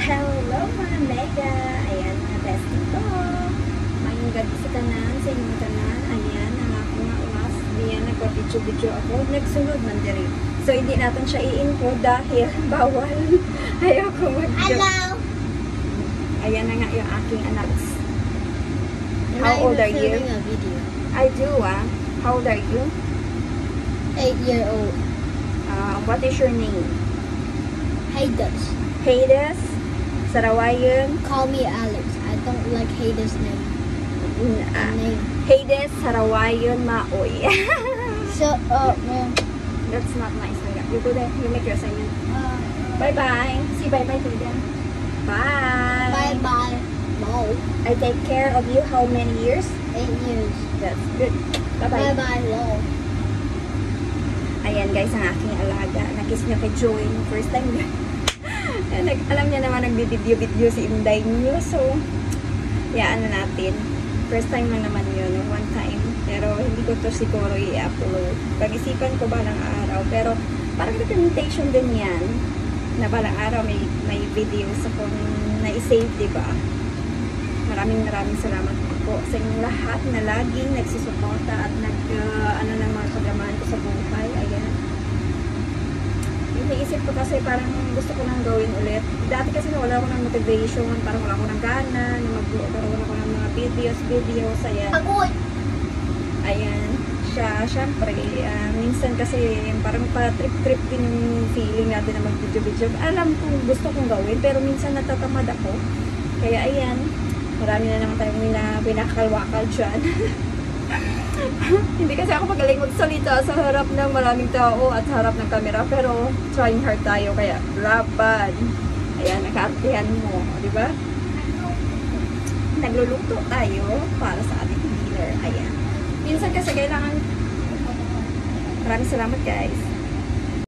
Hello mga mega! Ayan mga bestie ko. Mayong gabi sa tanan, sa inyong tanan. Ayan, ang ako nga umas. Diyan, nagpa-video ako. Nagsunod man diri. So, hindi natin siya i-intro dahil bawal. Ayaw ko mag-video. Hello! Ayan na nga yung aking anak. How old are you? A video. I do, ah. How old are you? 8-year-old. What is your name? Hades. Hades? Sarawayan? Call me Alex. I don't like Hades' name. Name. Hades, Sarawayan, Maoy. So, That's not nice. You go there. You make your assignment. Bye-bye. See bye-bye to them. Bye. bye-bye. No. I take care of you how many years? 8 years. That's good. Bye-bye. Bye-bye. No. Ayan guys, ang aking alaga. Nakiss niya kay Joey nung first time. Alam niya naman nagbibideo-video si Inday niyo. So, yaan na natin. First time lang naman yun. One time. Pero hindi ko to siguro i-upload. Pag-isipan ko balang araw. Pero parang documentation din yan. Na balang araw may videos akong na-save, diba? Maraming salamat po sa inyong lahat na laging nagsusuporta at ano ng mga kadramahan ko sa buhay. Ayan. Iniisip ko kasi parang gusto ko nang gawin ulit. Dati kasi wala ako ng motivation, parang wala ako ng gana na magkaroon ako ng mga videos. Ayan. Ayan. Siyempre, minsan kasi parang pa-trip din yung feeling natin na mag-video. Alam kong gusto kong gawin, pero minsan natatamad ako. Kaya ayan, marami na naman tayong pinakalwakal dyan. Hindi kasi ako magaling magsalita sa harap ng maraming tao at sa harap ng camera, pero trying hard tayo, kaya laban. Ayan, nakaartihan mo, di ba? Nagluluto tayo para sa ating dinner. Ayan. Minsan kasi kailangan, maraming salamat guys.